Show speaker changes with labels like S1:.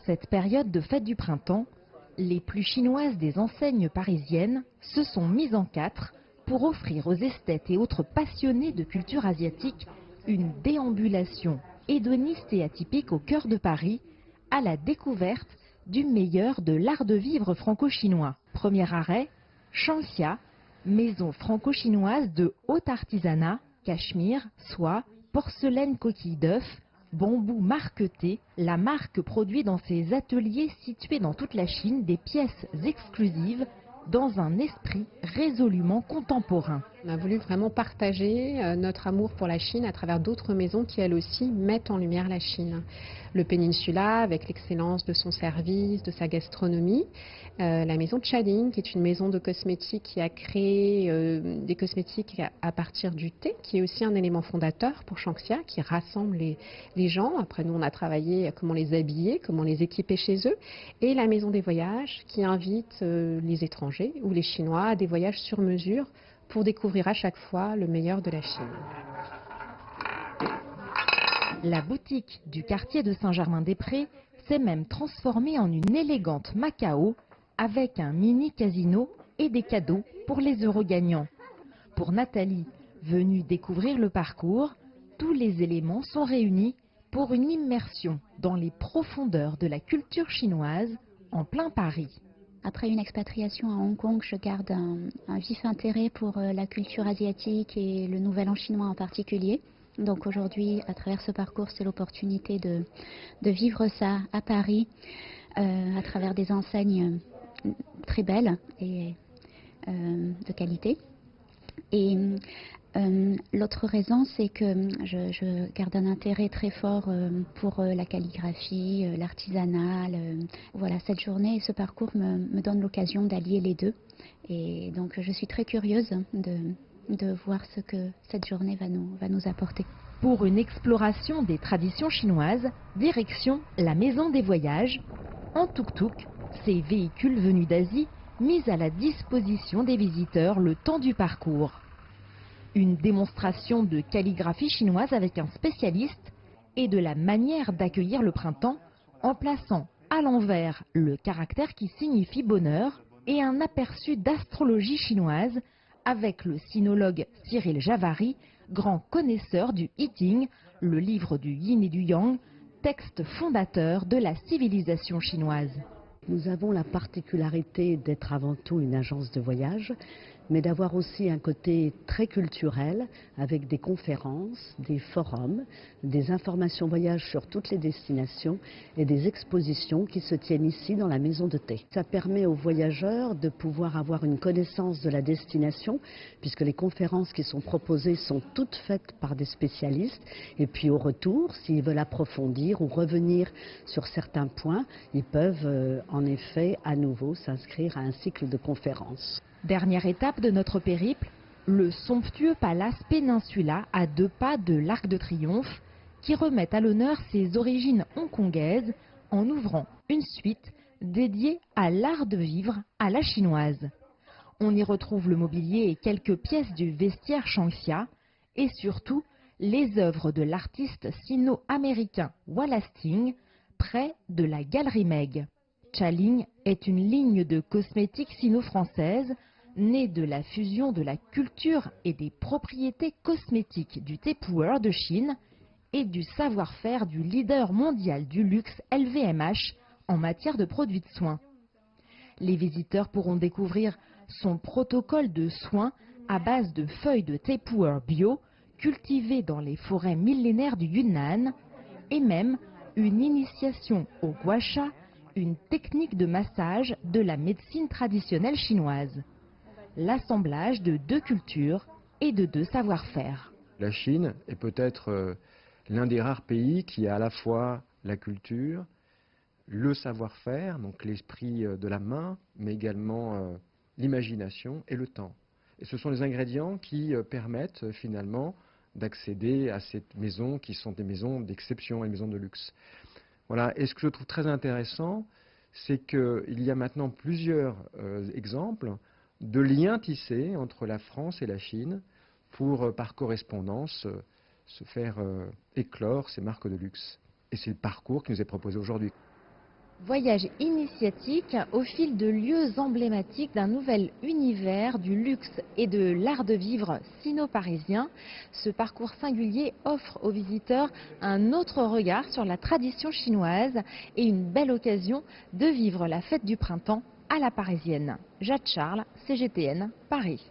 S1: cette période de fête du printemps, les plus chinoises des enseignes parisiennes se sont mises en quatre pour offrir aux esthètes et autres passionnés de culture asiatique une déambulation hédoniste et atypique au cœur de Paris, à la découverte du meilleur de l'art de vivre franco-chinois. Premier arrêt, Shangxia, maison franco-chinoise de haut artisanat, cachemire, soie, porcelaine coquille d'œuf, bambou marqueté. La marque produit dans ses ateliers situés dans toute la Chine des pièces exclusives dans un esprit résolument contemporain.
S2: On a voulu vraiment partager notre amour pour la Chine à travers d'autres maisons qui, elles aussi, mettent en lumière la Chine. Le Peninsula, avec l'excellence de son service, de sa gastronomie. La maison Chaling, qui est une maison de cosmétiques qui a créé des cosmétiques à partir du thé, qui est aussi un élément fondateur pour Shangxia, qui rassemble les gens. Après, nous, on a travaillé à comment les habiller, comment les équiper chez eux. Et la maison des voyages, qui invite les étrangers ou les Chinois à des voyages sur mesure pour découvrir à chaque fois le meilleur de la Chine.
S1: La boutique du quartier de Saint-Germain-des-Prés s'est même transformée en une élégante Macao avec un mini casino et des cadeaux pour les heureux gagnants. Pour Nathalie, venue découvrir le parcours, tous les éléments sont réunis pour une immersion dans les profondeurs de la culture chinoise en plein Paris.
S3: Après une expatriation à Hong Kong, je garde un vif intérêt pour la culture asiatique et le nouvel an chinois en particulier. Donc aujourd'hui, à travers ce parcours, c'est l'opportunité de vivre ça à Paris, à travers des enseignes très belles et de qualité. Et l'autre raison, c'est que je garde un intérêt très fort pour la calligraphie, l'artisanat. Voilà, cette journée et ce parcours me donnent l'occasion d'allier les deux. Et donc je suis très curieuse de voir ce que cette journée va nous apporter.
S1: Pour une exploration des traditions chinoises, direction la Maison des Voyages, en tuk-tuk, ces véhicules venus d'Asie mis à la disposition des visiteurs le temps du parcours. Une démonstration de calligraphie chinoise avec un spécialiste et de la manière d'accueillir le printemps en plaçant à l'envers le caractère qui signifie bonheur et un aperçu d'astrologie chinoise avec le sinologue Cyril Javary, grand connaisseur du I Ching, le livre du yin et du yang, texte fondateur de la civilisation chinoise.
S4: Nous avons la particularité d'être avant tout une agence de voyage, mais d'avoir aussi un côté très culturel avec des conférences, des forums, des informations voyage sur toutes les destinations et des expositions qui se tiennent ici dans la maison de thé. Ça permet aux voyageurs de pouvoir avoir une connaissance de la destination puisque les conférences qui sont proposées sont toutes faites par des spécialistes et puis au retour, s'ils veulent approfondir ou revenir sur certains points, ils peuvent en effet à nouveau s'inscrire à un cycle de conférences.
S1: Dernière étape de notre périple, le somptueux palace Peninsula à 2 pas de l'Arc de Triomphe qui remet à l'honneur ses origines hongkongaises en ouvrant une suite dédiée à l'art de vivre à la chinoise. On y retrouve le mobilier et quelques pièces du vestiaire Shangxia et surtout les œuvres de l'artiste sino-américain Wallace Ting près de la Galerie Meg. Chaling est une ligne de cosmétiques sino-française née de la fusion de la culture et des propriétés cosmétiques du Tupperware de Chine et du savoir-faire du leader mondial du luxe LVMH en matière de produits de soins. Les visiteurs pourront découvrir son protocole de soins à base de feuilles de Tupperware bio cultivées dans les forêts millénaires du Yunnan et même une initiation au gua sha, une technique de massage de la médecine traditionnelle chinoise. L'assemblage de 2 cultures et de 2 savoir-faire.
S5: La Chine est peut-être l'un des rares pays qui a à la fois la culture, le savoir-faire, donc l'esprit de la main, mais également l'imagination et le temps. Et ce sont les ingrédients qui permettent finalement d'accéder à ces maisons qui sont des maisons d'exception, des maisons de luxe. Voilà. Et ce que je trouve très intéressant, c'est qu'il y a maintenant plusieurs exemples de liens tissés entre la France et la Chine pour, par correspondance, se faire éclore ces marques de luxe. Et c'est le parcours qui nous est proposé aujourd'hui.
S1: Voyage initiatique au fil de lieux emblématiques d'un nouvel univers du luxe et de l'art de vivre sino-parisien. Ce parcours singulier offre aux visiteurs un autre regard sur la tradition chinoise et une belle occasion de vivre la fête du printemps à la parisienne. Jade Charles, CGTN, Paris.